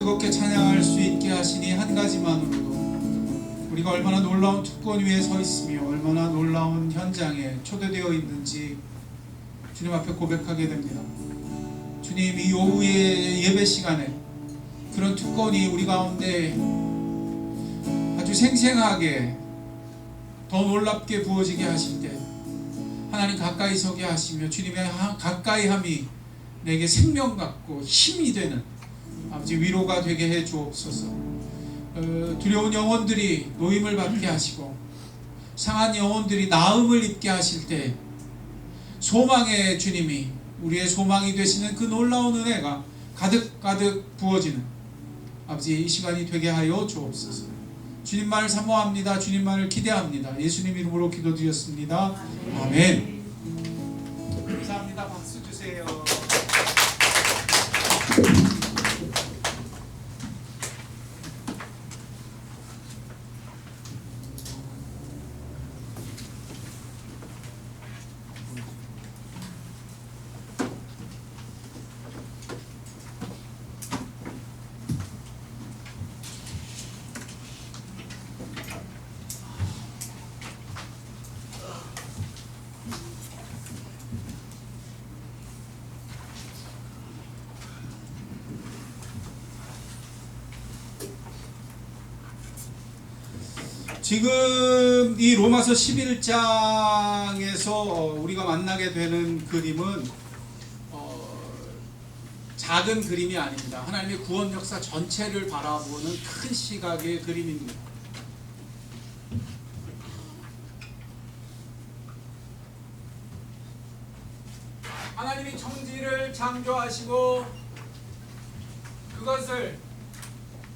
즐겁게 찬양할 수 있게 하시니 한 가지만으로도 우리가 얼마나 놀라운 특권 위에 서 있으며 얼마나 놀라운 현장에 초대되어 있는지 주님 앞에 고백하게 됩니다. 주님, 이 오후의 예배 시간에 그런 특권이 우리 가운데 아주 생생하게 더 놀랍게 부어지게 하실 때 하나님 가까이 서게 하시며 주님의 가까이함이 내게 생명 같고 힘이 되는 아버지 위로가 되게 해 주옵소서. 두려운 영혼들이 노임을 받게 하시고 상한 영혼들이 나음을 입게 하실 때 소망의 주님이 우리의 소망이 되시는 그 놀라운 은혜가 가득가득 부어지는 아버지 이 시간이 되게 하여 주옵소서. 주님만을 사모합니다. 주님만을 기대합니다. 예수님 이름으로 기도드렸습니다. 아멘. 감사합니다. 박수 주세요. 지금 이 로마서 11장에서 우리가 만나게 되는 그림은 작은 그림이 아닙니다. 하나님의 구원 역사 전체를 바라보는 큰 시각의 그림입니다. 하나님이 천지를 창조하시고 그것을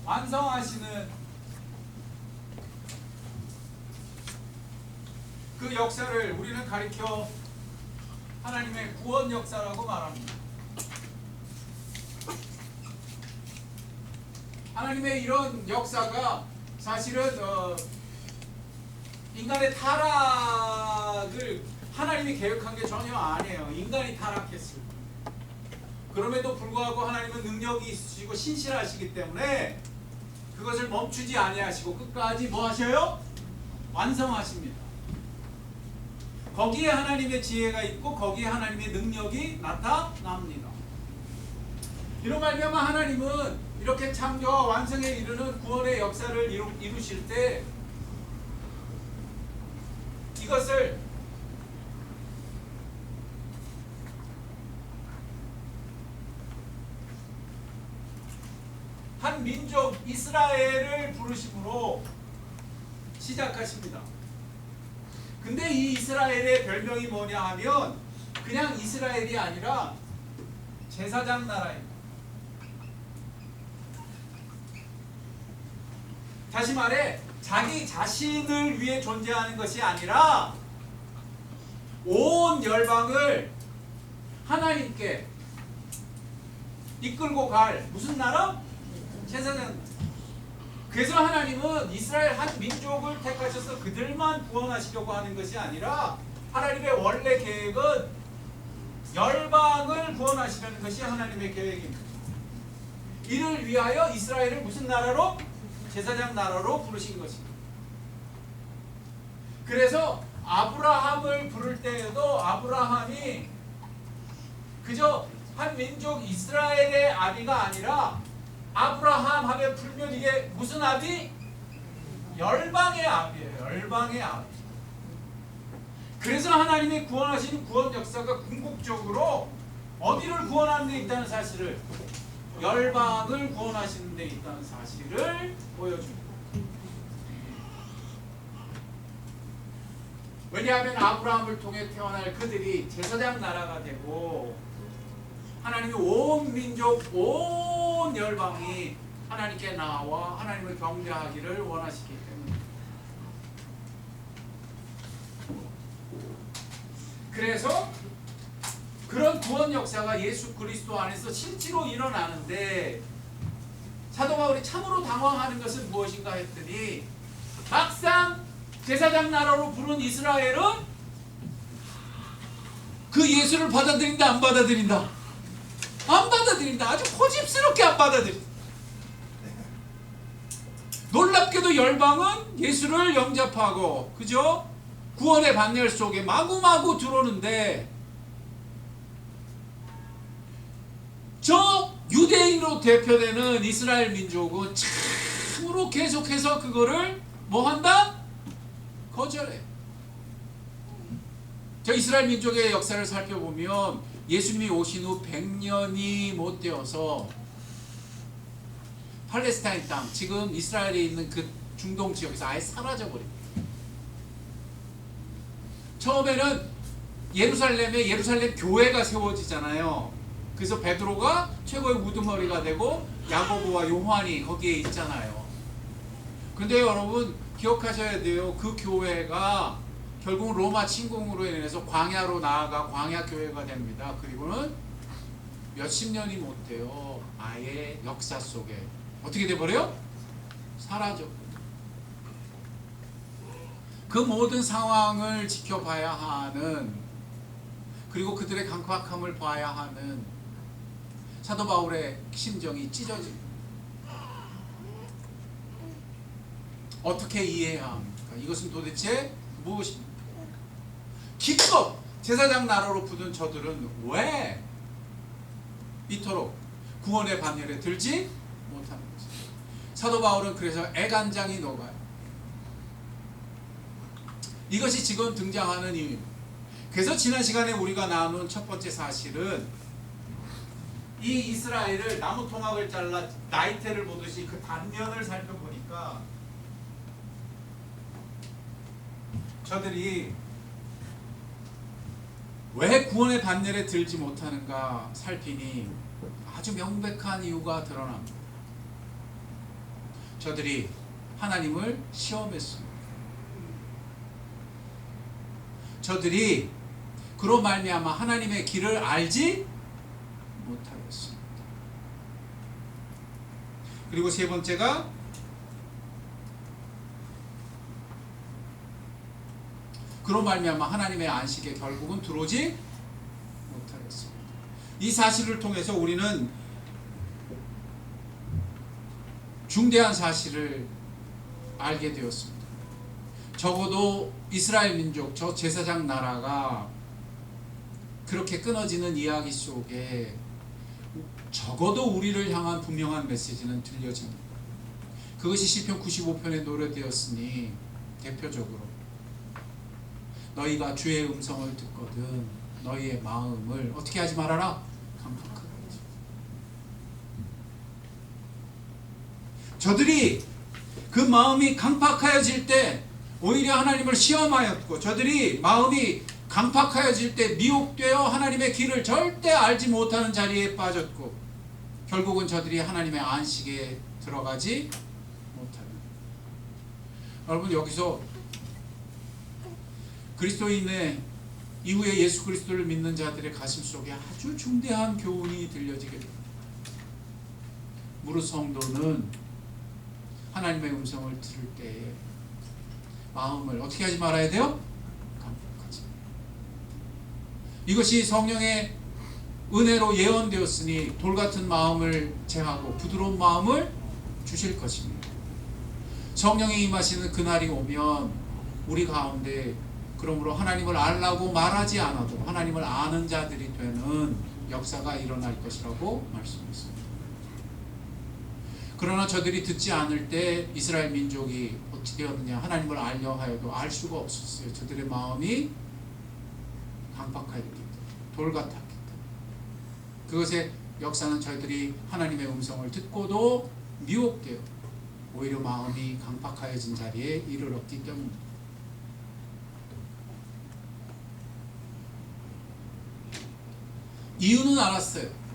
완성하시는 그 역사를 우리는 가리켜 하나님의 구원 역사라고 말합니다. 하나님의 이런 역사가 사실은 인간의 타락을 하나님이 계획한 게 전혀 아니에요. 인간이 타락했을 때. 그럼에도 불구하고 하나님은 능력이 있으시고 신실하시기 때문에 그것을 멈추지 아니하시고 끝까지 뭐 하셔요? 완성하십니다. 거기에 하나님의 지혜가 있고 거기에 하나님의 능력이 나타납니다. 이런 말미암아 하나님은 이렇게 창조와 완성에 이르는 구원의 역사를 이루실 때 이것을 한 민족 이스라엘을 부르심으로 시작하십니다. 근데 이 이스라엘의 별명이 뭐냐 하면 그냥 이스라엘이 아니라 제사장 나라입니다. 다시 말해 자기 자신을 위해 존재하는 것이 아니라 온 열방을 하나님께 이끌고 갈 무슨 나라? 제사장. 그래서 하나님은 이스라엘 한 민족을 택하셔서 그들만 구원하시려고 하는 것이 아니라 하나님의 원래 계획은 열방을 구원하시려는 것이 하나님의 계획입니다. 이를 위하여 이스라엘을 무슨 나라로? 제사장 나라로 부르신 것입니다. 그래서 아브라함을 부를 때에도 아브라함이 그저 한 민족 이스라엘의 아비가 아니라 아브라함 하면 풀면 이게 무슨 아비? 열방의 아비예요. 열방의 아비. 그래서 하나님이 구원하시는 구원 역사가 궁극적으로 어디를 구원하는 데 있다는 사실을, 열방을 구원하시는 데 있다는 사실을 보여줍니다. 왜냐하면 아브라함을 통해 태어날 그들이 제사장 나라가 되고 하나님이 온 민족, 온 열방이 하나님께 나와 하나님을 경배하기를 원하시기 때문에. 그래서 그런 구원 역사가 예수 그리스도 안에서 실제로 일어나는데 사도 바울이 참으로 당황하는 것은 무엇인가 했더니 막상 제사장 나라로 부른 이스라엘은 그 예수를 받아들인다 안 받아들인다? 안 받아들인다. 아주 고집스럽게 안 받아들인다. 놀랍게도 열방은 예수를 영접하고, 그죠? 구원의 반열 속에 마구마구 들어오는데, 저 유대인으로 대표되는 이스라엘 민족은 참으로 계속해서 그거를 뭐 한다? 거절해. 저 이스라엘 민족의 역사를 살펴보면 예수님이 오신 후 100년이 못 되어서 팔레스타인 땅, 지금 이스라엘에 있는 그 중동 지역에서 아예 사라져버립니다. 처음에는 예루살렘에 예루살렘 교회가 세워지잖아요. 그래서 베드로가 최고의 우두머리가 되고 야고보와 요한이 거기에 있잖아요. 근데 여러분 기억하셔야 돼요. 그 교회가 결국 로마 침공으로 인해서 광야로 나아가 광야 교회가 됩니다. 그리고는 몇십 년이 못 돼요. 아예 역사 속에 어떻게 돼버려요? 사라져. 그 모든 상황을 지켜봐야 하는, 그리고 그들의 강팍함을 봐야 하는 사도 바울의 심정이 찢어집니다. 어떻게 이해해야 합니까? 이것은 도대체 무엇입니까? 기껏 제사장 나라로 부른 저들은 왜 이토록 구원의 반열에 들지 못하는 거죠? 사도 바울은 그래서 애간장이 녹아요. 이것이 지금 등장하는 이유입니다. 그래서 지난 시간에 우리가 나눈 첫 번째 사실은 이 이스라엘을 나무 토막을 잘라 나이테를 보듯이 그 단면을 살펴보니까 저들이 왜 구원의 반열에 들지 못하는가 살피니 아주 명백한 이유가 드러납니다. 저들이 하나님을 시험했습니다. 저들이 그로 말미암아 하나님의 길을 알지 못하였습니다. 그리고 세 번째가 그로 말미암아 하나님의 안식에 결국은 들어오지 못하였습니다. 이 사실을 통해서 우리는 중대한 사실을 알게 되었습니다. 적어도 이스라엘 민족, 저 제사장 나라가 그렇게 끊어지는 이야기 속에 적어도 우리를 향한 분명한 메시지는 들려집니다. 그것이 시편 95편에 노래되었으니 대표적으로 너희가 주의 음성을 듣거든 너희의 마음을 어떻게 하지 말아라? 강팍하게 하지. 저들이 그 마음이 강팍하여질 때 오히려 하나님을 시험하였고, 저들이 마음이 강팍하여질 때 미혹되어 하나님의 길을 절대 알지 못하는 자리에 빠졌고, 결국은 저들이 하나님의 안식에 들어가지 못하는. 여러분, 여기서 그리스도인의 이후에 예수 그리스도를 믿는 자들의 가슴 속에 아주 중대한 교훈이 들려지게 됩니다. 무릇 성도는 하나님의 음성을 들을 때에 마음을 어떻게 하지 말아야 돼요? 강팍하지. 이것이 성령의 은혜로 예언되었으니 돌같은 마음을 제하고 부드러운 마음을 주실 것입니다. 성령이 임하시는 그날이 오면 우리 가운데 그러므로 하나님을 알라고 말하지 않아도 하나님을 아는 자들이 되는 역사가 일어날 것이라고 말씀했습니다. 그러나 저들이 듣지 않을 때 이스라엘 민족이 어떻게 되었느냐, 하나님을 알려 하여도 알 수가 없었어요. 저들의 마음이 강팍하였기 때문에, 돌같았기 때문에. 그것의 역사는 저희들이 하나님의 음성을 듣고도 미혹되어 오히려 마음이 강팍하여진 자리에 이르렀기 때문입니다. 이유는 알았어요.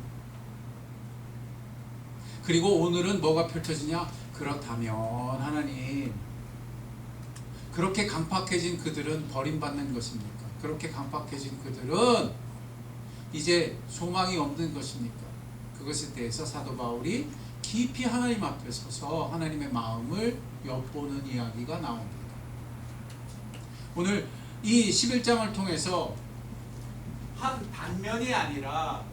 그리고 오늘은 뭐가 펼쳐지냐? 그렇다면 하나님, 그렇게 강팍해진 그들은 버림받는 것입니까? 그렇게 강팍해진 그들은 이제 소망이 없는 것입니까? 그것에 대해서 사도 바울이 깊이 하나님 앞에 서서 하나님의 마음을 엿보는 이야기가 나옵니다. 오늘 이 11장을 통해서 한 단면이 아니라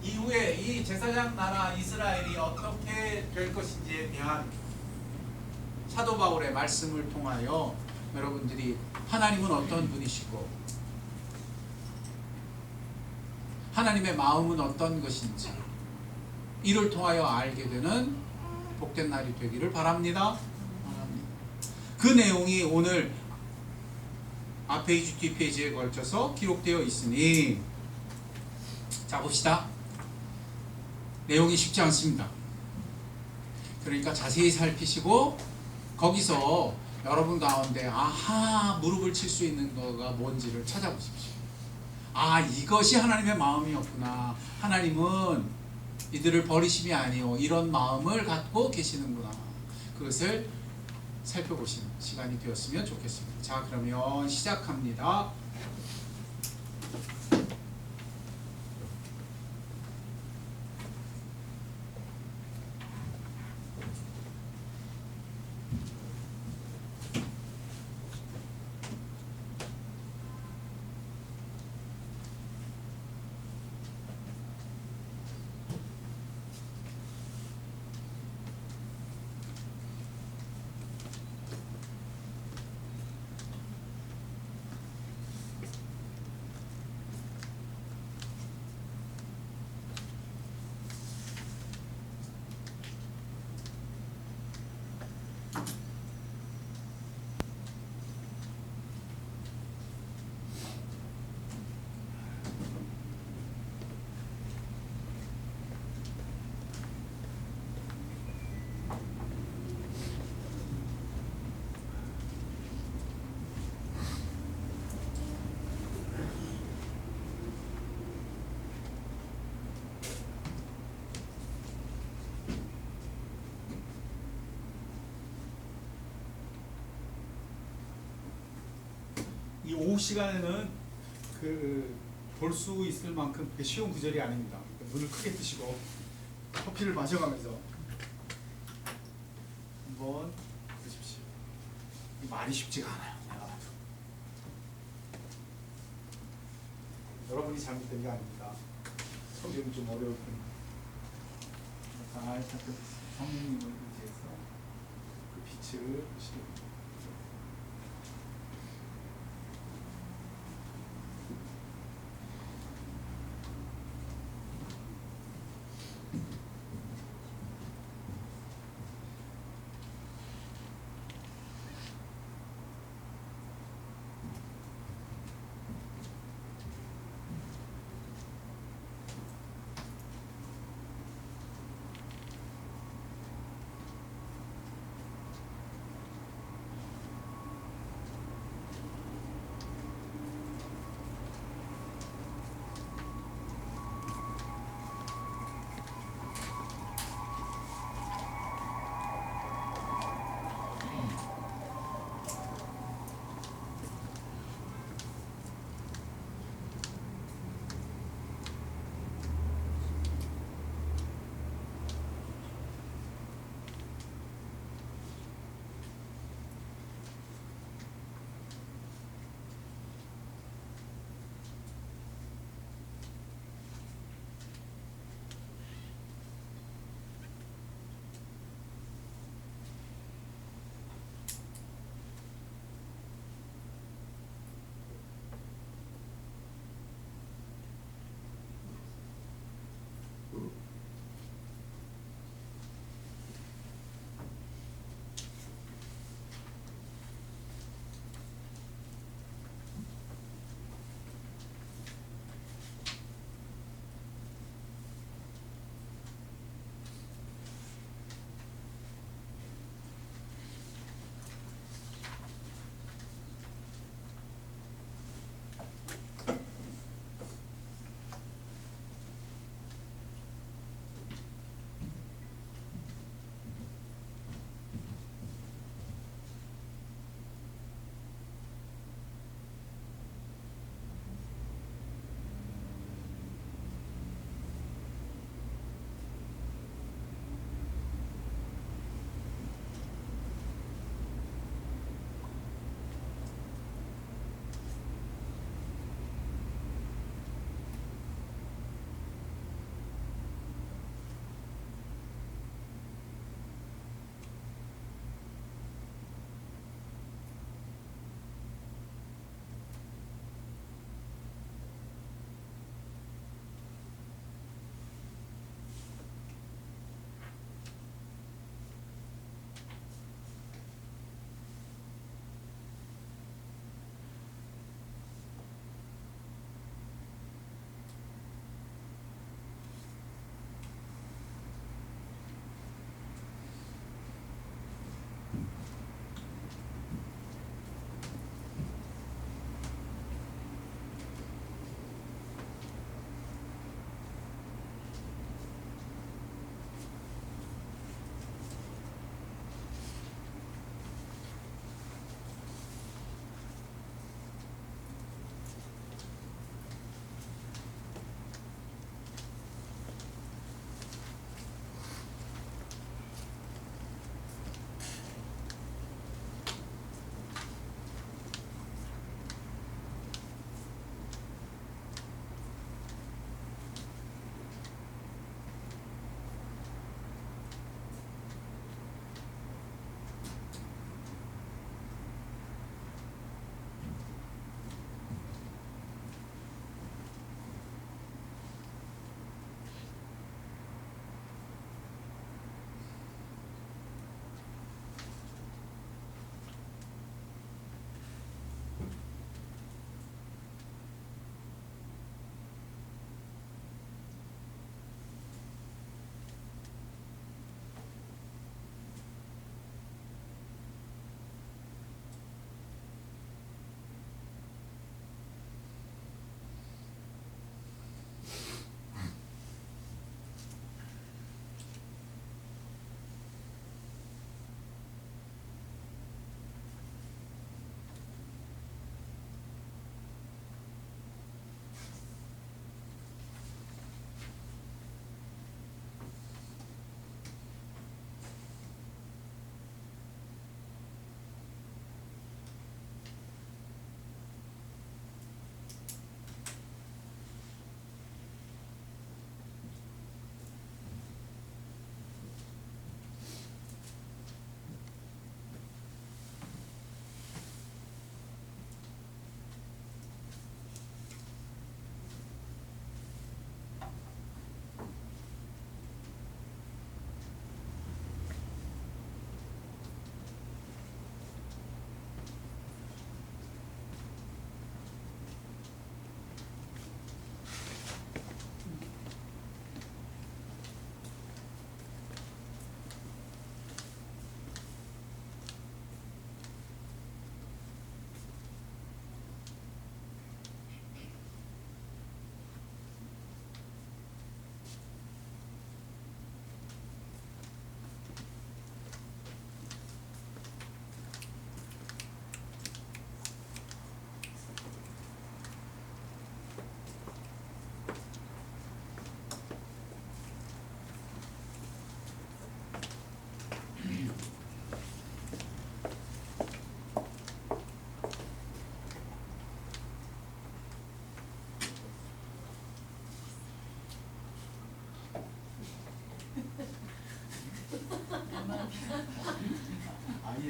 이후에 이 제사장 나라 이스라엘이 어떻게 될 것인지에 대한 사도 바울의 말씀을 통하여 여러분들이 하나님은 어떤 분이시고 하나님의 마음은 어떤 것인지 이를 통하여 알게 되는 복된 날이 되기를 바랍니다. 그 내용이 오늘 앞페이지 뒷페이지에 걸쳐서 기록되어 있으니, 자 봅시다. 내용이 쉽지 않습니다. 그러니까 자세히 살피시고 거기서 여러분 가운데 아하 무릎을 칠 수 있는 거가 뭔지를 찾아보십시오. 아, 이것이 하나님의 마음이었구나. 하나님은 이들을 버리심이 아니요 이런 마음을 갖고 계시는구나. 그것을 살펴보시는 시간이 되었으면 좋겠습니다. 자, 그러면 시작합니다. 이 오후 시간에는 볼 수 있을 만큼 그렇게 쉬운 구절이 아닙니다. 눈을 크게 뜨시고 커피를 마셔가면서 한번 보십시오. 말이 쉽지가 않아요. 여러분이 잘못된 게 아닙니다. 성경이 좀 어려울 뿐입니다. 잘 살펴보세요. 성령님을 의지해서 그 빛을 보시기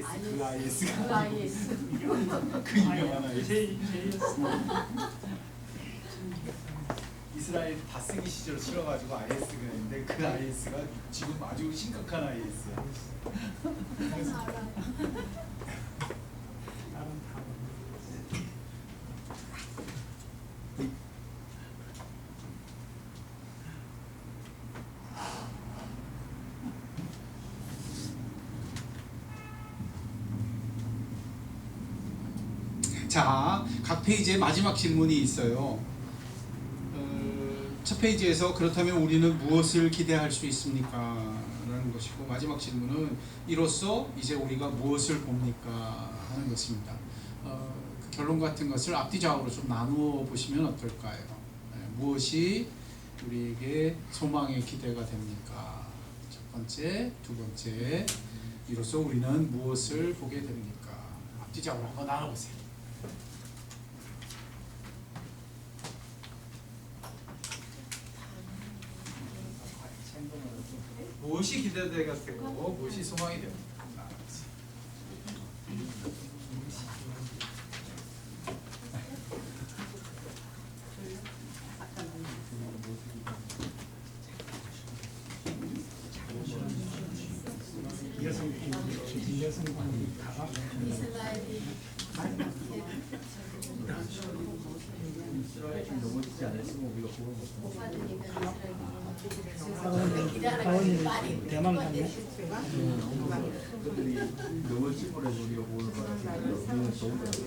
그 IS가 그 IS. 그 유명한 IS. JS. 이스라엘 다쓰기 시절 치러가지고 IS가 있는데 그 IS가 지금 아주 심각한 IS야. 자, 각 페이지에 마지막 질문이 있어요. 첫 페이지에서 그렇다면 우리는 무엇을 기대할 수 있습니까? 라는 것이고, 마지막 질문은 이로써 이제 우리가 무엇을 봅니까? 하는 것입니다. 그 결론 같은 것을 앞뒤 좌우로 좀 나누어 보시면 어떨까요? 무엇이 우리에게 소망의 기대가 됩니까? 첫 번째, 두 번째, 이로써 우리는 무엇을 보게 됩니까? 앞뒤 좌우로 한번 나눠보세요. 무엇이 기대되가 되고 무엇이 소망이 됩니까? 넘어지지 않았으면 우리가 보고 대만 가네. 그들이 넘어지고 해서 우리가 보는 거라 우리는 좋은 거라고.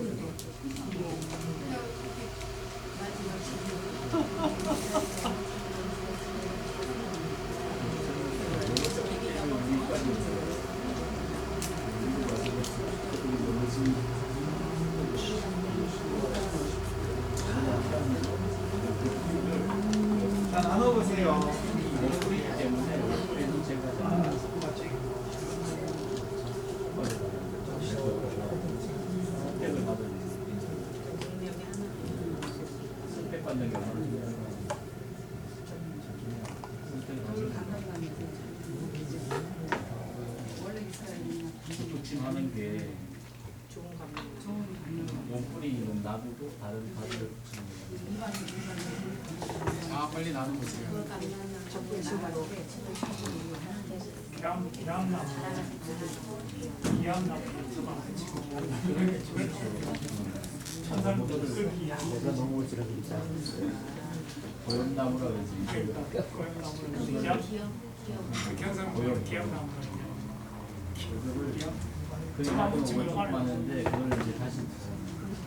자, 나눠보세요. 하는 게 몸뿌리는 놔두고 다른 가지를 붙이는 거예요. 자, 빨리 나눠보세요. 내가 너무 지라니까 고염나무라 그러지. 그 나무는 원통 많은데 그걸 이제 다시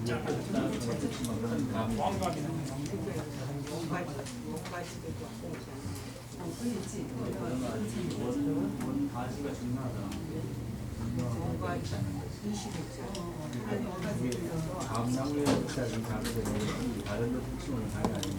다른 것만 그런 감이 원 가지가 중요하다. 그게 감나무에 따른 감이 되는 다른 데 붙이면 감이 아니에요.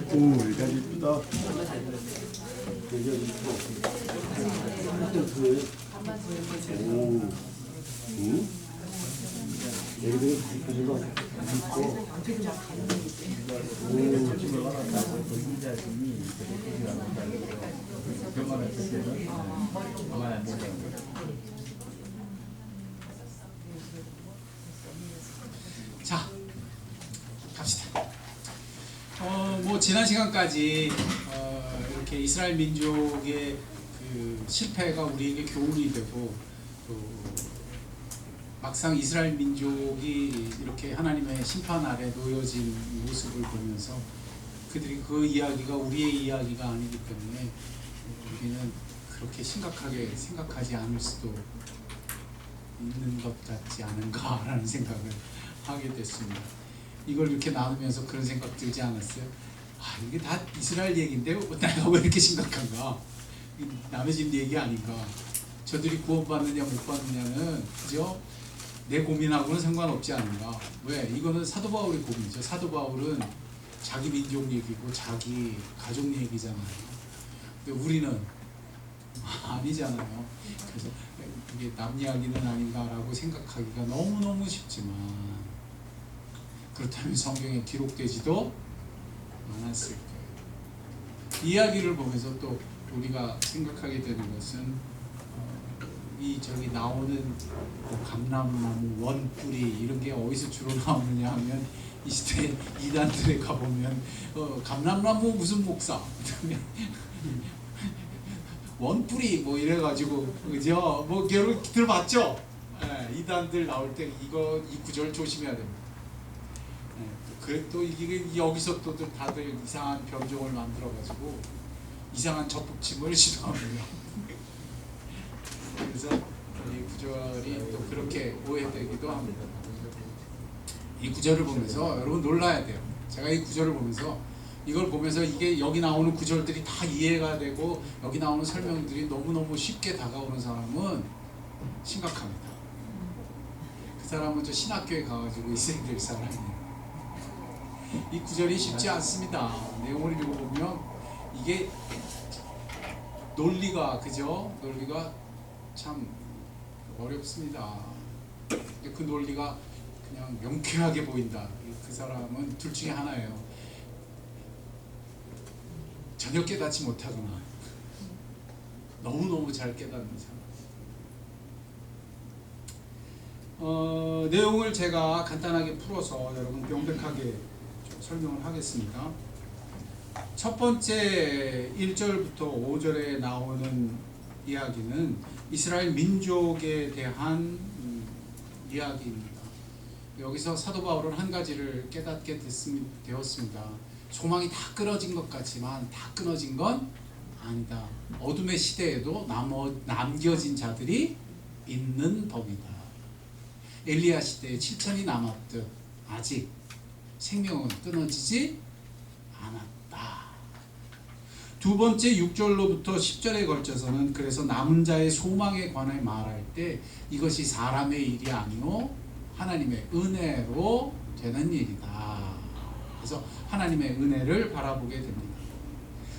오, 여기가 이쁘다. 여기가 이쁘고. 오, 응? 여기도 이쁘고. 자, 갑시다. 뭐 지난 시간까지 이렇게 이스라엘 민족의 그 실패가 우리에게 교훈이 되고 또 막상 이스라엘 민족이 이렇게 하나님의 심판 아래 놓여진 모습을 보면서 그들이 그 이야기가 우리의 이야기가 아니기 때문에 우리는 그렇게 심각하게 생각하지 않을 수도 있는 것 같지 않은가라는 생각을 하게 됐습니다. 이걸 이렇게 나누면서 그런 생각 들지 않았어요? 아, 이게 다 이스라엘 얘기인데 내가 왜 이렇게 심각한가? 남의 집 얘기 아닌가? 저들이 구원받느냐 못 받느냐는 그죠? 내 고민하고는 상관없지 않은가? 왜? 이거는 사도 바울의 고민이죠. 사도 바울은 자기 민족 얘기고 자기 가족 얘기잖아요. 근데 우리는 아니잖아요. 그래서 이게 남 이야기는 아닌가라고 생각하기가 너무너무 쉽지만 그렇다면 성경에 기록되지도 않았을 거예요. 이야기를 보면서 또 우리가 생각하게 되는 것은 이 저기 나오는 뭐 감람나무, 원뿌리 이런 게 어디서 주로 나오느냐 하면 이 시대 이단들에 가보면 감람나무 무슨 목사 원뿌리 뭐 이래가지고 그죠? 뭐 여러분 들어봤죠? 예, 이단들 나올 때 이거 이 구절 조심해야 됩니다. 예, 그래 또 이게 여기서 또 다들 이상한 변종을 만들어가지고 이상한 접붙임을 시도합니다. 그래서 이 구절이 또 그렇게 오해되기도 합니다. 이 구절을 보면서 여러분 놀라야 돼요. 제가 이 구절을 보면서 이걸 보면서 이게 여기 나오는 구절들이 다 이해가 되고 여기 나오는 설명들이 너무너무 쉽게 다가오는 사람은 심각합니다. 그 사람은 저 신학교에 가가지고 있어야 될 사람이에요. 이 구절이 쉽지 않습니다. 내용을 읽어보면 이게 논리가 그죠? 논리가 참 어렵습니다. 근데 그 논리가 그냥 명쾌하게 보인다. 그 사람은 둘 중에 하나예요. 전혀 깨닫지 못하거나 너무너무 잘 깨닫는 사람. 내용을 제가 간단하게 풀어서 여러분 명백하게 좀 설명을 하겠습니다. 첫 번째 1절부터 5절에 나오는 이야기는 이스라엘 민족에 대한 이야기입니다. 여기서 사도 바울은 한 가지를 깨닫게 되었습니다. 소망이 다 끊어진 것 같지만 다 끊어진 건 아니다. 어둠의 시대에도 남겨진 자들이 있는 법이다. 엘리야 시대에 7천이 남았듯 아직 생명은 끊어지지 않았다. 두 번째 6절로부터 10절에 걸쳐서는 그래서 남은 자의 소망에 관해 말할 때 이것이 사람의 일이 아니요 하나님의 은혜로 되는 일이다. 그래서 하나님의 은혜를 바라보게 됩니다.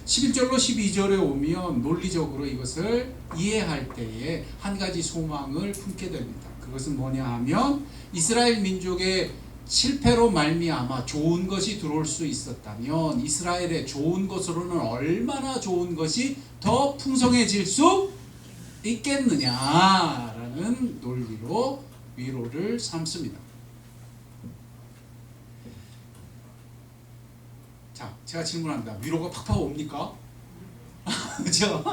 11절로 12절에 오면 논리적으로 이것을 이해할 때에 한 가지 소망을 품게 됩니다. 그것은 뭐냐 하면 이스라엘 민족의 실패로 말미암아 좋은 것이 들어올 수 있었다면 이스라엘의 좋은 것으로는 얼마나 좋은 것이 더 풍성해질 수 있겠느냐라는 논리로 위로를 삼습니다. 자, 제가 질문합니다. 위로가 팍팍 옵니까? 그죠?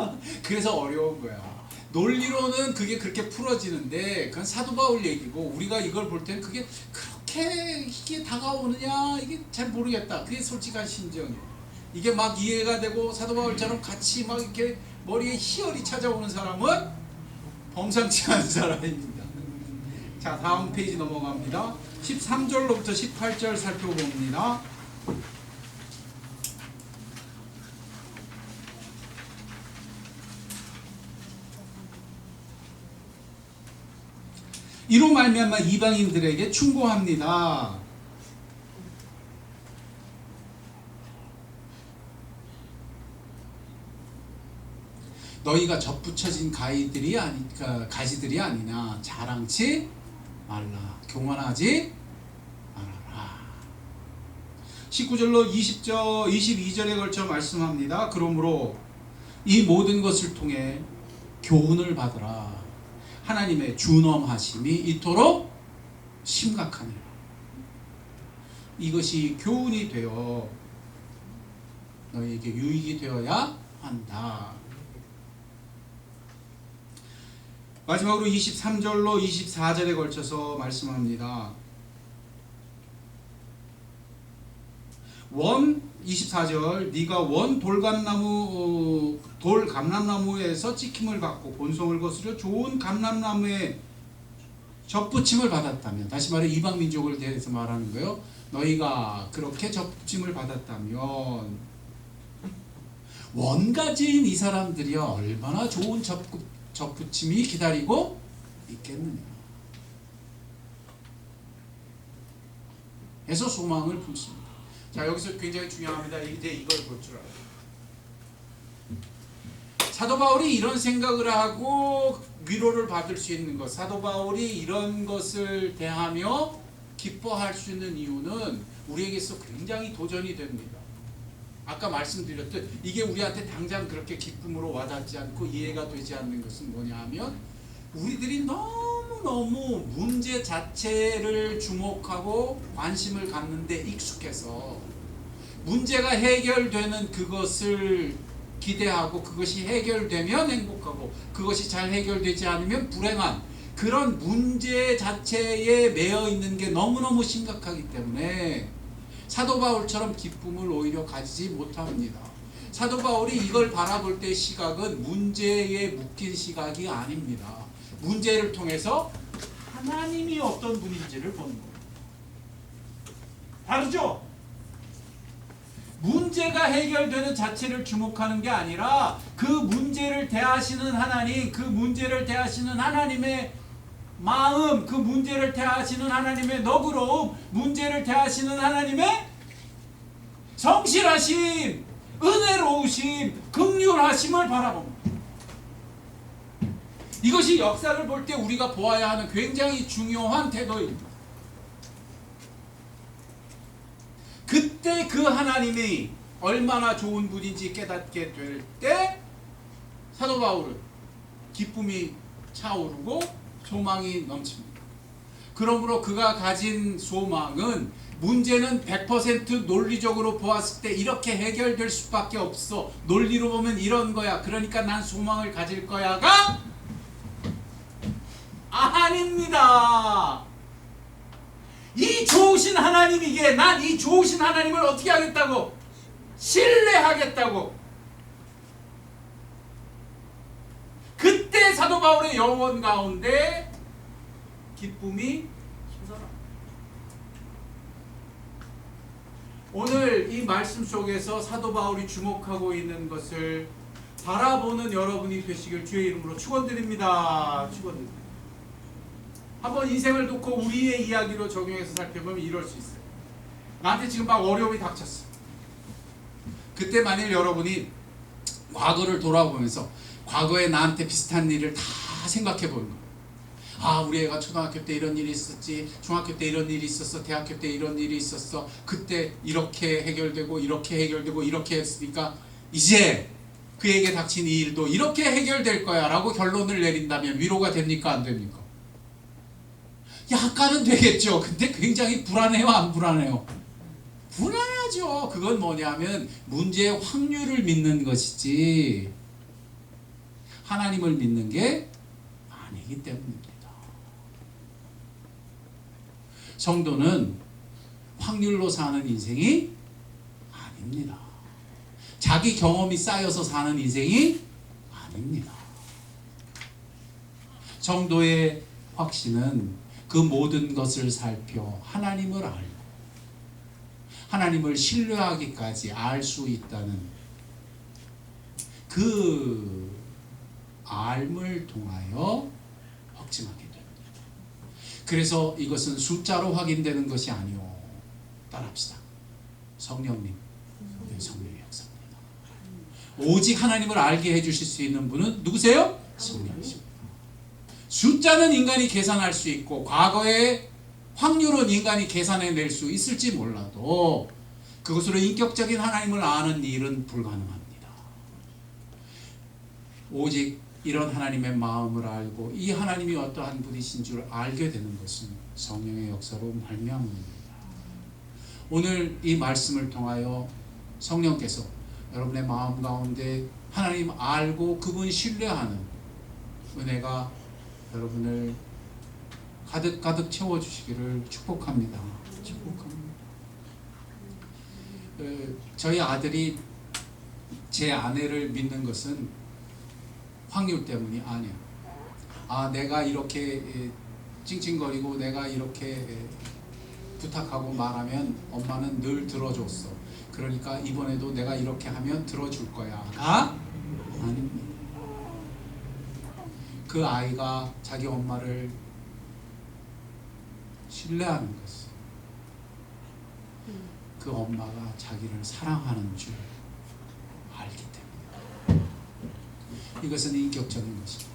그래서 어려운 거야. 논리로는 그게 그렇게 풀어지는데 그건 사도 바울 얘기고 우리가 이걸 볼 때는 그게 그렇게 이게 다가오느냐 이게 잘 모르겠다. 그게 솔직한 심정이에요. 이게 막 이해가 되고 사도 바울처럼 같이 막 이렇게 머리에 희열이 찾아오는 사람은 범상치 않은 사람입니다. 자, 다음 페이지 넘어갑니다. 13절로부터 18절 살펴봅니다. 이로 말미암아 이방인들에게 충고합니다. 너희가 접붙여진 가지들이 아니냐 자랑치 말라 교만하지 말아라. 19절로 20절 22절에 걸쳐 말씀합니다. 그러므로 이 모든 것을 통해 교훈을 받으라. 하나님의 준엄하심이 이토록 심각하니라. 이것이 교훈이 되어 너희에게 유익이 되어야 한다. 마지막으로 23절로 24절에 걸쳐서 말씀합니다. 24절 네가 원 돌 감람나무에서 찍힘을 받고 본성을 거스려 좋은 감람나무에 접붙임을 받았다면, 다시 말해 이방 민족을 대해서 말하는 거예요. 너희가 그렇게 접붙임을 받았다면 원가지인 이 사람들이 얼마나 좋은 접붙임이 기다리고 있겠느냐. 해서 소망을 품습니다. 자, 여기서 굉장히 중요합니다. 이제 이걸 볼 줄 알아요. 사도 바울이 이런 생각을 하고 위로를 받을 수 있는 것, 사도 바울이 이런 것을 대하며 기뻐할 수 있는 이유는 우리에게서 굉장히 도전이 됩니다. 아까 말씀드렸듯 이게 우리한테 당장 그렇게 기쁨으로 와닿지 않고 이해가 되지 않는 것은 뭐냐 하면, 우리들이 너무너무 문제 자체를 주목하고 관심을 갖는데 익숙해서 문제가 해결되는 그것을 기대하고 그것이 해결되면 행복하고 그것이 잘 해결되지 않으면 불행한 그런 문제 자체에 매여 있는 게 너무너무 심각하기 때문에 사도 바울처럼 기쁨을 오히려 가지지 못합니다. 사도 바울이 이걸 바라볼 때 시각은 문제에 묶인 시각이 아닙니다. 문제를 통해서 하나님이 어떤 분인지를 보는 거예요. 다르죠? 문제가 해결되는 자체를 주목하는 게 아니라 그 문제를 대하시는 하나님, 그 문제를 대하시는 하나님의 마음, 그 문제를 대하시는 하나님의 너그러움, 문제를 대하시는 하나님의 성실하심, 은혜로우심, 긍휼하심을 바라봅니다. 이것이 역사를 볼 때 우리가 보아야 하는 굉장히 중요한 태도입니다. 그때 그 하나님이 얼마나 좋은 분인지 깨닫게 될 때 사도 바울은 기쁨이 차오르고 소망이 넘칩니다. 그러므로 그가 가진 소망은, 문제는 100% 논리적으로 보았을 때 이렇게 해결될 수밖에 없어, 논리로 보면 이런 거야, 그러니까 난 소망을 가질 거야가 아닙니다. 이 좋으신 하나님이기에 난 이 좋으신 하나님을 어떻게 하겠다고? 신뢰하겠다고. 그때 사도 바울의 영혼 가운데 기쁨이 솟아납니다. 오늘 이 말씀 속에서 사도 바울이 주목하고 있는 것을 바라보는 여러분이 되시길 주의 이름으로 축원드립니다. 축원드립니다. 한번 인생을 놓고 우리의 이야기로 적용해서 살펴보면 이럴 수 있어요. 나한테 지금 막 어려움이 닥쳤어. 그때 만일 여러분이 과거를 돌아보면서 과거에 나한테 비슷한 일을 다 생각해 보는 거예요. 아, 우리 애가 초등학교 때 이런 일이 있었지, 중학교 때 이런 일이 있었어, 대학교 때 이런 일이 있었어, 그때 이렇게 해결되고 이렇게 해결되고 이렇게 했으니까 이제 그에게 닥친 이 일도 이렇게 해결될 거야 라고 결론을 내린다면 위로가 됩니까, 안 됩니까? 약간은 되겠죠. 근데 굉장히 불안해요, 안 불안해요? 불안하죠. 그건 뭐냐면 문제의 확률을 믿는 것이지 하나님을 믿는 게 아니기 때문입니다. 성도는 확률로 사는 인생이 아닙니다. 자기 경험이 쌓여서 사는 인생이 아닙니다. 성도의 확신은 그 모든 것을 살펴 하나님을 알고 하나님을 신뢰하기까지 알 수 있다는 그 알을 통하여 확증하게 됩니다. 그래서 이것은 숫자로 확인되는 것이 아니오. 따라합시다. 성령님, 성령의 역사입니다. 오직 하나님을 알게 해주실 수 있는 분은 누구세요? 성령이십니다. 숫자는 인간이 계산할 수 있고 과거의 확률은 인간이 계산해낼 수 있을지 몰라도 그것으로 인격적인 하나님을 아는 일은 불가능합니다. 오직 이런 하나님의 마음을 알고 이 하나님이 어떠한 분이신 줄 알게 되는 것은 성령의 역사로 말미암습니다. 오늘 이 말씀을 통하여 성령께서 여러분의 마음 가운데 하나님 알고 그분 신뢰하는 은혜가 여러분을 가득 채워주시기를 축복합니다. 축복합니다. 저희 아들이 제 아내를 믿는 것은 확률 때문이 아니에요. 내가 이렇게 찡찡거리고 내가 이렇게 부탁하고 말하면 엄마는 늘 들어줬어. 그러니까 이번에도 내가 이렇게 하면 들어줄 거야가 아닙니다. 그 아이가 자기 엄마를 신뢰하는 것은 그 엄마가 자기를 사랑하는 줄 알기 때문에 이것은 인격적인 것입니다.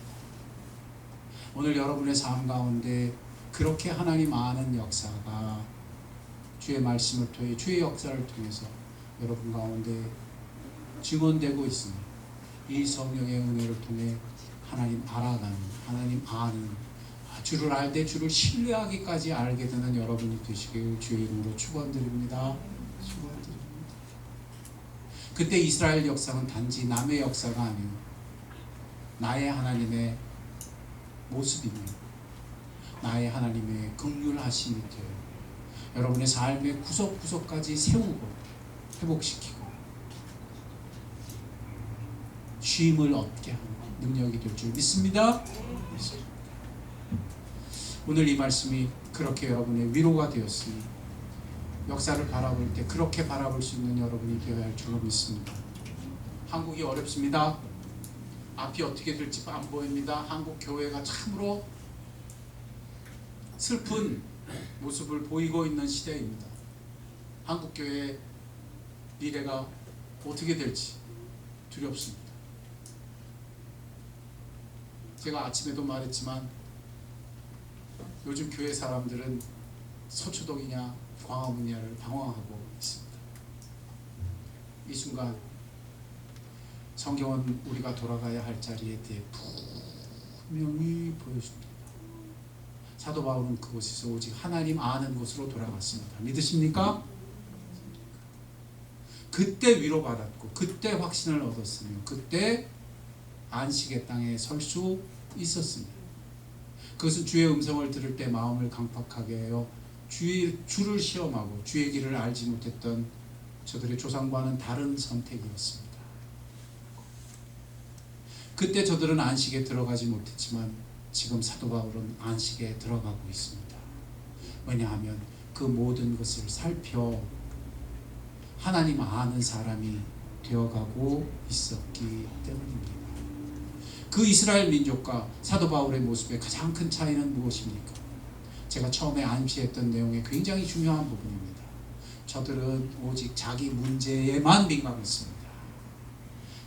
오늘 여러분의 삶 가운데 그렇게 하나님 아는 역사가 주의 말씀을 통해 주의 역사를 통해서 여러분 가운데 증언되고 있으니 이 성령의 은혜를 통해 하나님 알아가는, 하나님 아는, 주를 알되 주를 신뢰하기까지 알게 되는 여러분이 되시길 주의 이름으로 축원드립니다. 축원드립니다. 그때 이스라엘 역사는 단지 남의 역사가 아니요 나의 하나님의 모습이며 나의 하나님의 긍휼하심이 되어 여러분의 삶의 구석구석까지 세우고 회복시키고 쉼을 얻게 하는 능력이 될 줄 믿습니다. 오늘 이 말씀이 그렇게 여러분의 위로가 되었으니 역사를 바라볼 때 그렇게 바라볼 수 있는 여러분이 되어야 할 줄로 믿습니다. 한국이 어렵습니다. 앞이 어떻게 될지 안 보입니다. 한국 교회가 참으로 슬픈 모습을 보이고 있는 시대입니다. 한국 교회의 미래가 어떻게 될지 두렵습니다. 제가 아침에도 말했지만 요즘 교회 사람들은 서초동이냐 광화문이냐를 방황하고 있습니다. 이 순간 성경은 우리가 돌아가야 할 자리에 대해 분명히 보여줍니다. 사도 바울은 그곳에서 오직 하나님 아는 곳으로 돌아갔습니다. 믿으십니까? 그때 위로받았고 그때 확신을 얻었으며 그때 안식의 땅에 설 수 있었습니다. 그것은 주의 음성을 들을 때 마음을 강팍하게 하여 주를 시험하고 주의 길을 알지 못했던 저들의 조상과는 다른 선택이었습니다. 그때 저들은 안식에 들어가지 못했지만 지금 사도 바울은 안식에 들어가고 있습니다. 왜냐하면 그 모든 것을 살펴 하나님 아는 사람이 되어가고 있었기 때문입니다. 그 이스라엘 민족과 사도 바울의 모습의 가장 큰 차이는 무엇입니까? 제가 처음에 암시했던 내용의 굉장히 중요한 부분입니다. 저들은 오직 자기 문제에만 민감했습니다.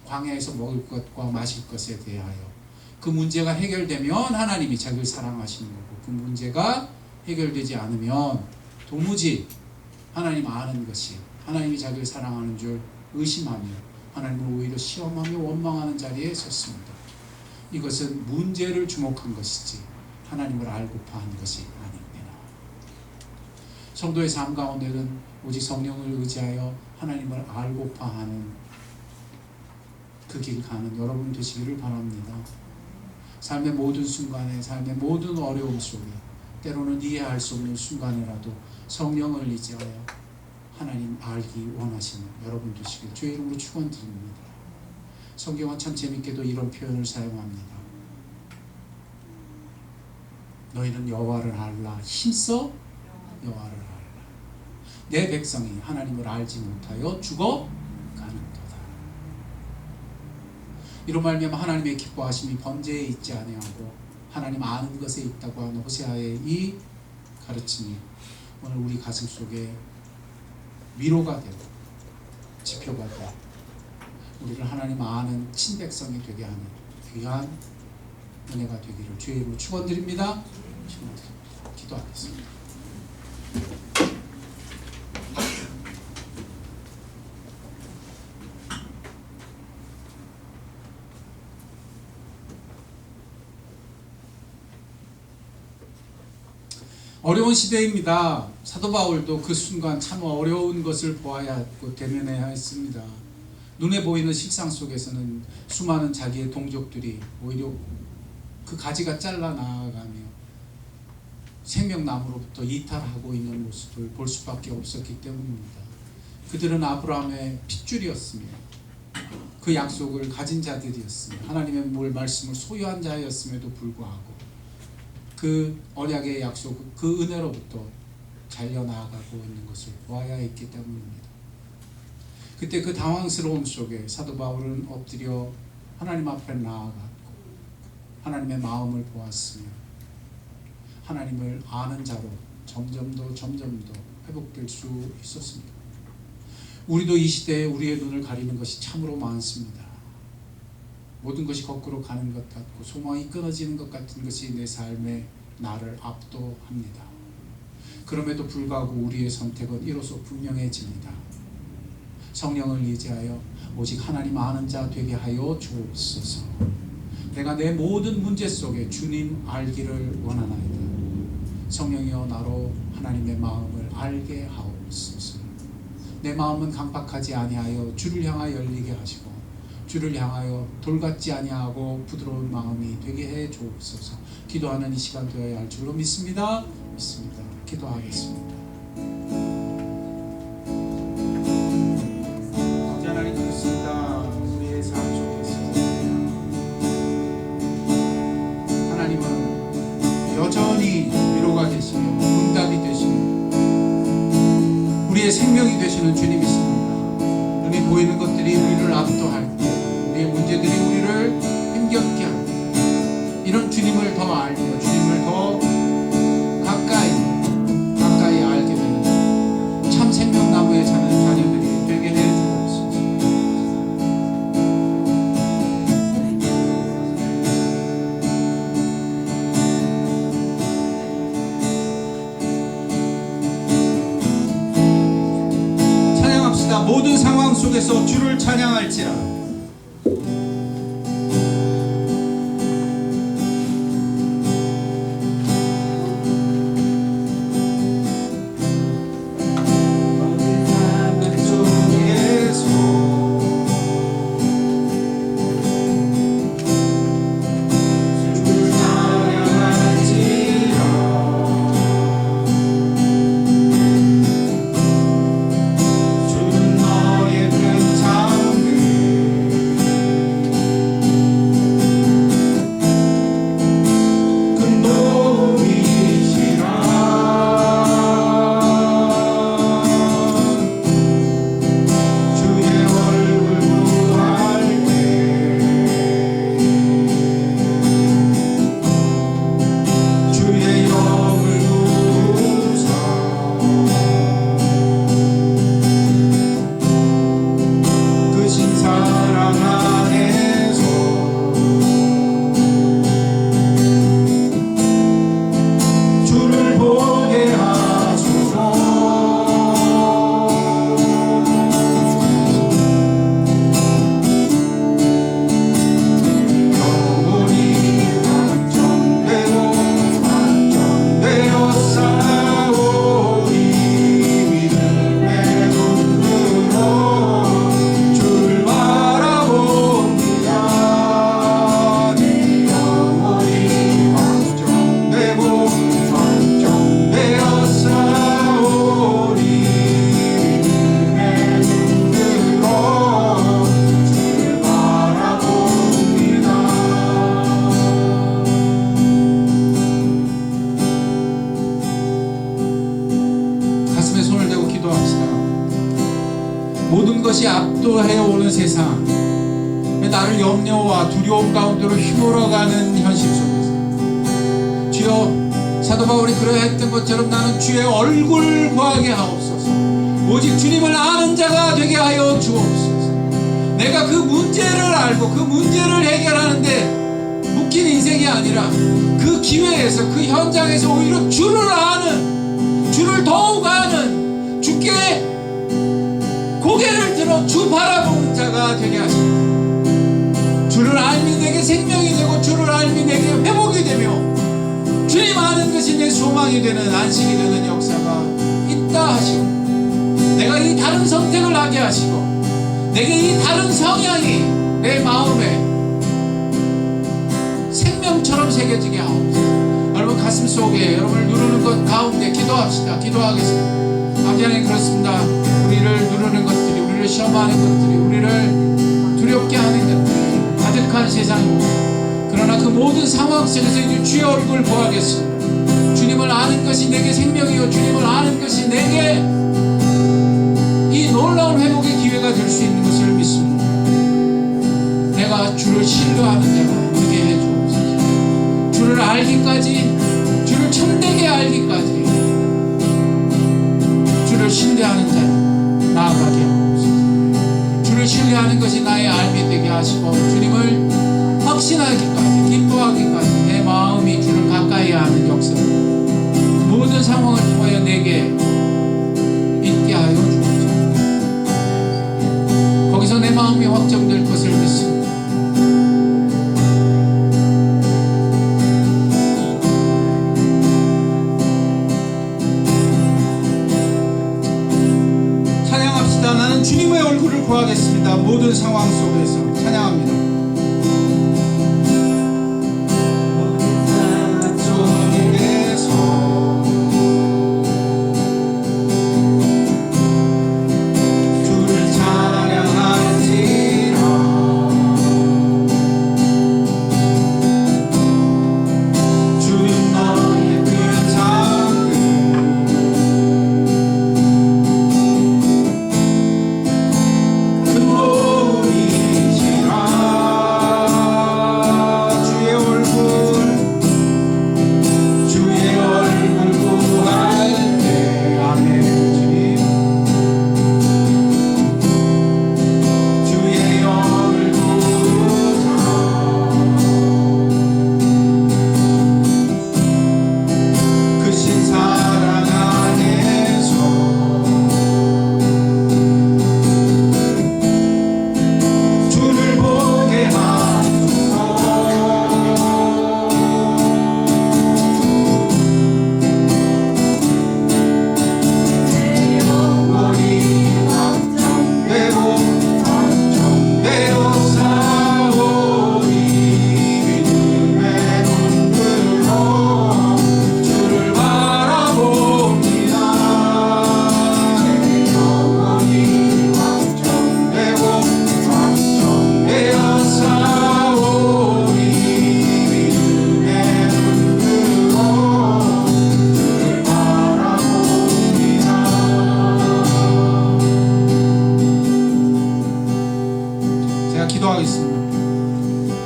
광야에서 먹을 것과 마실 것에 대하여 그 문제가 해결되면 하나님이 자기를 사랑하시는 거고 그 문제가 해결되지 않으면 도무지 하나님 아는 것이 하나님이 자기를 사랑하는 줄 의심하며 하나님을 오히려 시험하며 원망하는 자리에 섰습니다. 이것은 문제를 주목한 것이지 하나님을 알고파 한 것이 아닙니다. 성도의 삶 가운데는 오직 성령을 의지하여 하나님을 알고파 하는 그 길 가는 여러분 되시기를 바랍니다. 삶의 모든 순간에 삶의 모든 어려움 속에 때로는 이해할 수 없는 순간이라도 성령을 의지하여 하나님 알기 원하시는 여러분 되시길 주의 이름으로 축원드립니다. 성경은 참 재밌게도 이런 표현을 사용합니다. 너희는 여호와를 알라. 힘써 여호와를 알라. 내 백성이 하나님을 알지 못하여 죽어가는 도다. 이로 말미암아 하나님의 기뻐하심이 번제에 있지 아니하고 하나님 아는 것에 있다고 하는 호세아의 이 가르침이 오늘 우리 가슴 속에 위로가 되고 지표가 되고 우리를 하나님 아는 친백성이 되게 하는 귀한 은혜가 되기를 주의 이름으로 축원드립니다. 축원드립니다. 기도하겠습니다. 어려운 시대입니다. 사도 바울도 그 순간 참 어려운 것을 보아야 했고 대면해야 했습니다. 눈에 보이는 실상 속에서는 수많은 자기의 동족들이 오히려 그 가지가 잘라 나아가며 생명나무로부터 이탈하고 있는 모습을 볼 수밖에 없었기 때문입니다. 그들은 아브라함의 핏줄이었으며 그 약속을 가진 자들이었으며 하나님의 말씀을 소유한 자였음에도 불구하고 그 언약의 약속, 그 은혜로부터 잘려나가고 있는 것을 보아야 했기 때문입니다. 그때 그 당황스러움 속에 사도 바울은 엎드려 하나님 앞에 나아갔고 하나님의 마음을 보았으며 하나님을 아는 자로 점점 더 회복될 수 있었습니다. 우리도 이 시대에 우리의 눈을 가리는 것이 참으로 많습니다. 모든 것이 거꾸로 가는 것 같고 소망이 끊어지는 것 같은 것이 내 삶에 나를 압도합니다. 그럼에도 불구하고 우리의 선택은 이로써 분명해집니다. 성령을 의지하여 오직 하나님 아는 자 되게 하여 주옵소서. 내가 내 모든 문제 속에 주님 알기를 원하나이다. 성령이여 나로 하나님의 마음을 알게 하옵소서. 내 마음은 강박하지 아니하여 주를 향하여 열리게 하시고 주를 향하여 돌같지 아니하고 부드러운 마음이 되게 해 주옵소서. 기도하는 이 시간 되어야 할 줄로 믿습니다. 기도하겠습니다. 하나님 그렇습니다. 우리의 삶 속에서 하나님은 여전히 위로가 되시며 응답이 되시며 우리의 생명이 되시는 주님이십니다. 눈에 보이는 것들이 우리를 압도할 때 우리의 문제들이 우리를 힘겹게 할 때 이런 주님을 더 알며 주님을 더 가까이 알게 되는 참 생명나무에 사는 자녀들이 되게 해 주옵소서. 찬양합시다. 모든 상황 속에서 주를 찬양할지라. 모든 것이 압도해오는 세상, 나를 염려와 두려움 가운데로 휘몰아가는 현실 속에서 주여, 사도 바울이 그러했던 것처럼 나는 주의 얼굴 구하게 하옵소서. 오직 주님을 아는 자가 되게 하여 주옵소서. 내가 그 문제를 알고 그 문제를 해결하는데 묶인 인생이 아니라 그 기회에서, 그 현장에서 오히려 주를 아는, 주를 더욱 아는, 주께 고개를 들어 주 바라보는 자가 되게 하시고, 주를 알미 내게 생명이 되고 주를 알미 내게 회복이 되며 주님 아는 것이 내 소망이 되는, 안식이 되는 역사가 있다 하시고, 내가 이 다른 선택을 하게 하시고, 내게 이 다른 성향이 내 마음에 생명처럼 물처럼 새겨지게 하옵소서. 여러분 가슴 속에 여러분을 누르는 것 가운데 기도합시다. 기도하겠습니다. 아버지 하나님, 그렇습니다. 우리를 누르는 것들이, 우리를 시험하는 것들이, 우리를 두렵게 하는 것들이 가득한 세상입니다. 그러나 그 모든 상황 속에서 이제 주의 얼굴을 보아겠습니다. 주님을 아는 것이 내게 생명이요, 주님을 아는 것이 내게 이 놀라운 회복의 기회가 될 수 있는 것을 믿습니다. 내가 주를 신뢰하는 자가 되게 해주옵소서. 주를 알기까지, 주를 참되게 알기까지 주를 신뢰하는 자로 나아가게 하옵소서. 주를 신뢰하는 것이 나의 삶이 되게 하시고 주님을 확신하기까지, 기뻐하기까지 내 마음이 주를 가까이 하는 역사, 모든 상황을 통하여 내게 있게 하여 주옵소서. 거기서 내 마음이 확정될 것을 믿습니다. 찬양합시다. 나는 주님의 얼굴을 구하겠습니다. 모든 상황 속에서 찬양합니다.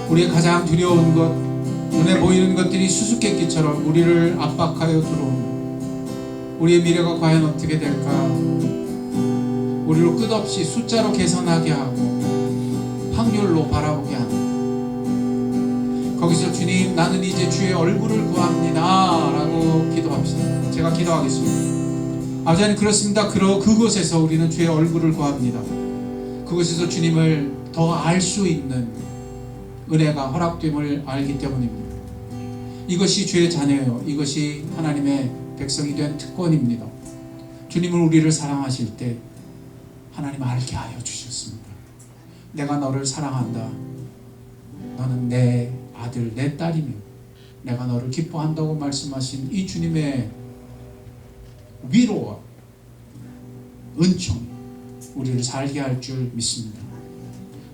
우리의 가장 두려운 것, 눈에 보이는 것들이 수수께끼처럼 우리를 압박하여 들어오는 우리의 미래가 과연 어떻게 될까? 우리를 끝없이 숫자로 계산하게 하고 확률로 바라보게 하는, 거기서 주님, 나는 이제 주의 얼굴을 구합니다 라고 기도합시다. 제가 기도하겠습니다. 아버지 하나님, 그렇습니다. 그곳에서 우리는 주의 얼굴을 구합니다. 그곳에서 주님을 더 알 수 있는 은혜가 허락됨을 알기 때문입니다. 이것이 주의 자녀예요. 이것이 하나님의 백성이 된 특권입니다. 주님은 우리를 사랑하실 때 하나님 알게 하여 주셨습니다. 내가 너를 사랑한다. 너는 내 아들, 내 딸이며 내가 너를 기뻐한다고 말씀하신 이 주님의 위로와 은총이 우리를 살게 할 줄 믿습니다.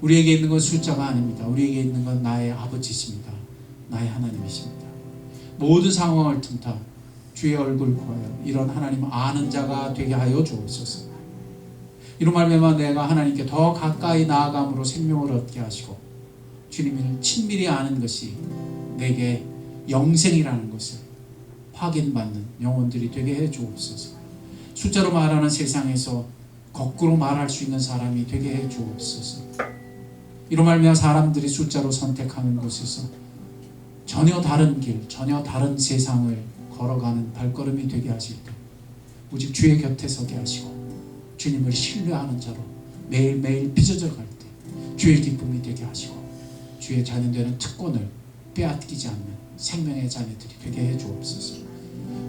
우리에게 있는 건 숫자가 아닙니다. 우리에게 있는 건 나의 아버지십니다. 나의 하나님이십니다. 모든 상황을 틈타 주의 얼굴 구하여 이런 하나님 아는 자가 되게 하여 주옵소서. 이로 말미암아 내가 하나님께 더 가까이 나아감으로 생명을 얻게 하시고 주님을 친밀히 아는 것이 내게 영생이라는 것을 확인받는 영혼들이 되게 해 주옵소서. 숫자로 말하는 세상에서 거꾸로 말할 수 있는 사람이 되게 해 주옵소서. 이로 말미암아 사람들이 숫자로 선택하는 곳에서 전혀 다른 길, 전혀 다른 세상을 걸어가는 발걸음이 되게 하실 때 오직 주의 곁에 서게 하시고 주님을 신뢰하는 자로 매일매일 빚어져 갈 때 주의 기쁨이 되게 하시고 주의 자녀 되는 특권을 빼앗기지 않는 생명의 자녀들이 되게 해 주옵소서.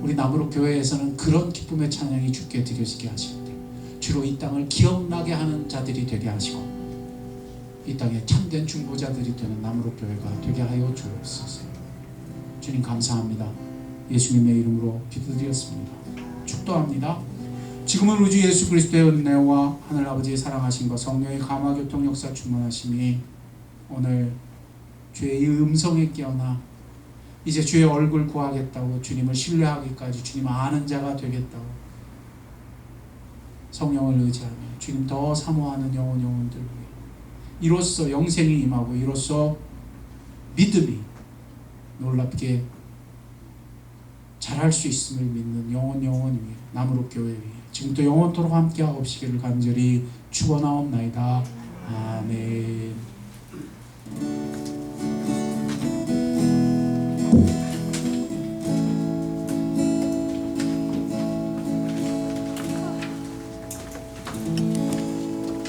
우리 나무로 교회에서는 그런 기쁨의 찬양이 주께 드려지게 하실 때 주로 이 땅을 기억나게 하는 자들이 되게 하시고 이 땅에 참된 중보자들이 되는 나무로 교회가 되게 하여 주옵소서. 주님 감사합니다. 예수님의 이름으로 기도드렸습니다. 축도합니다. 지금은 우주 예수 그리스도의 은혜와 하늘 아버지의 사랑하신 것 성령의 감화 교통 역사 충만하심이 오늘 주의 음성에 깨어나 이제 주의 얼굴 구하겠다고 주님을 신뢰하기까지 주님 아는 자가 되겠다고 성령을 의지하며 주님 더 사모하는 영혼들 위해 이로써 영생이 임하고 이로써 믿음이 놀랍게 잘할 수 있음을 믿는 영혼 위해 나무로 교회 위해 지금도 영원토록 함께하옵시기를 간절히 축원하옵나이다. 아멘.